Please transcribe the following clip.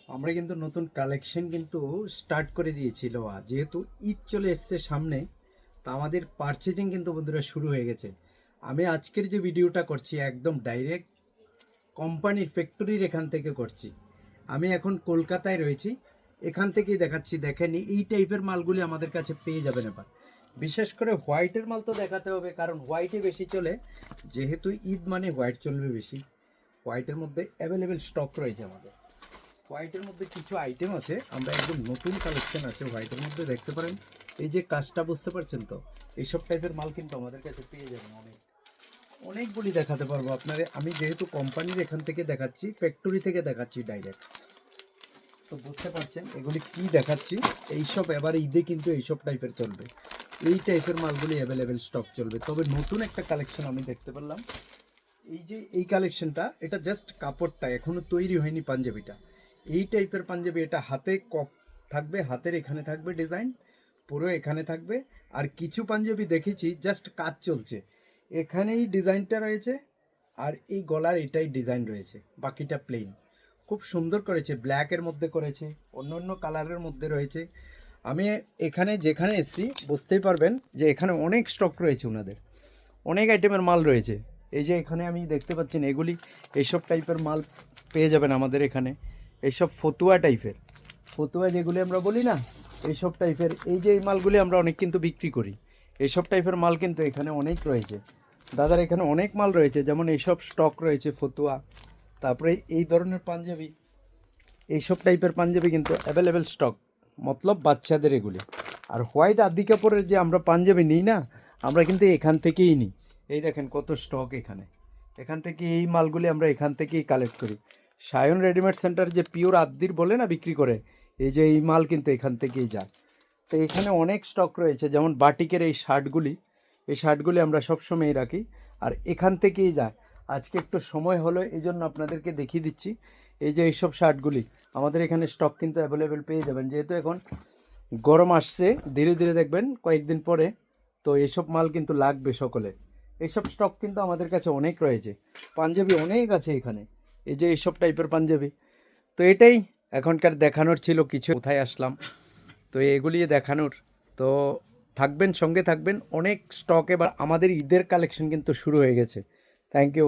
আমরা কিন্তু নতুন কালেকশন কিন্তু স্টার্ট করে দিয়েছিল। যেহেতু ঈদ চলে এসছে সামনে, তা আমাদের পারচেজিং কিন্তু বন্ধুরা শুরু হয়ে গেছে। আমি আজকের যে ভিডিওটা করছি একদম ডাইরেক্ট কোম্পানির ফ্যাক্টরির এখান থেকে করছি। আমি এখন কলকাতায় রয়েছি, এখান থেকেই দেখাচ্ছি। দেখেন এই টাইপের মালগুলি আমাদের কাছে পেয়ে যাবেন। এবার বিশেষ করে হোয়াইটের মাল তো দেখাতে হবে, কারণ হোয়াইটে বেশি চলে। যেহেতু ঈদ মানে হোয়াইট চলবে বেশি। হোয়াইটের মধ্যে অ্যাভেলেবেল স্টক রয়েছে আমাদের। হোয়াইটের মধ্যে কিছু আইটেম আছে, আমরা একদম নতুন কালেকশন আছে হোয়াইটের মধ্যে, দেখতে পারেন। এই যে কাজটা বুঝতে পারছেন তো, এইসব টাইপের মাল কিন্তু আমাদের কাছে পেয়ে যাবেন। অনেকগুলি দেখাতে পারবো আপনারে। আমি যেহেতু কোম্পানির এখান থেকে দেখাচ্ছি, ফ্যাক্টরি থেকে দেখাচ্ছি ডাইরেক্ট, তো বুঝতে পারছেন এগুলি কি দেখাচ্ছি। এইসব এবার ঈদে কিন্তু এইসব টাইপের চলবে, এই টাইপের মালগুলি অ্যাভেলেবেল স্টক চলবে। তবে নতুন একটা কালেকশন আমি দেখতে পারলাম। এই যে এই কালেকশনটা, এটা জাস্ট কাপড়টা এখনো তৈরি হয়নি পাঞ্জাবিটা। এই টাইপের পাঞ্জাবি, এটা হাতে কপ থাকবে, হাতের এখানে থাকবে ডিজাইন, পুরো এখানে থাকবে। আর কিছু পাঞ্জাবি দেখেছি জাস্ট কাজ চলছে, এখানেই ডিজাইনটা রয়েছে, আর এই গলার এটাই ডিজাইন রয়েছে, বাকিটা প্লেন। খুব সুন্দর করেছে, ব্ল্যাকের মধ্যে করেছে, অন্য অন্য কালারের মধ্যে রয়েছে। আমি এখানে যেখানে এসেছি বুঝতেই পারবেন যে এখানে অনেক স্টক রয়েছে ওনাদের, অনেক আইটেমের মাল রয়েছে। এই যে এখানে আমি দেখতে পাচ্ছেন এগুলি, এইসব টাইপের মাল পেয়ে যাবেন আমাদের এখানে। এইসব ফতুয়া টাইপের, ফতুয়া যেগুলি আমরা বলি না, এইসব টাইপের। এই যে এই মালগুলি আমরা অনেক কিন্তু বিক্রি করি, এইসব টাইপের মাল কিন্তু এখানে অনেক রয়েছে। দাদার এখানে অনেক মাল রয়েছে, যেমন এইসব স্টক রয়েছে ফতুয়া। তারপরে এই ধরনের পাঞ্জাবি, এইসব টাইপের পাঞ্জাবি কিন্তু অ্যাভেলেবেল স্টক, মতলব বাচ্চাদের এগুলি। আর হোয়াইট আদি কাপড়ের যে আমরা পাঞ্জাবি নিই না, আমরা কিন্তু এখান থেকেই নিই। এই দেখেন কত স্টক এখানে, এখান থেকে এই মালগুলি আমরা এখান থেকেই কালেক্ট করি। সায়ন রেডিমেড সেন্টার যে পিওর আদ্দির বলে না বিক্রি করে, এই যে এই মাল কিন্তু এখান থেকেই যায়। তো এখানে অনেক স্টক রয়েছে, যেমন বাটিকের এই শার্টগুলি, এই শার্টগুলি আমরা সবসময়ই রাখি, আর এখান থেকেই যায়। আজকে একটু সময় হলো এই জন্য আপনাদেরকে দেখিয়ে দিচ্ছি। এই যে এইসব শার্টগুলি আমাদের এখানে স্টক কিন্তু অ্যাভেলেবেল পেয়ে যাবেন, যেহেতু এখন গরম আসছে ধীরে ধীরে, দেখবেন কয়েকদিন পরে, তো এইসব মাল কিন্তু লাগবে সকলে। এইসব স্টক কিন্তু আমাদের কাছে অনেক রয়েছে, পাঞ্জাবি অনেক আছে এখানে। এই যে এইসব টাইপের পাঞ্জাবি, তো এটাই এখনকার দেখানোর ছিল। কিছু কোথায় আসলাম, তো এগুলি দেখানোর। তো থাকবেন, সঙ্গে থাকবেন, অনেক স্টক। এবার আমাদের ঈদের কালেকশন কিন্তু শুরু হয়ে গেছে। Thank you.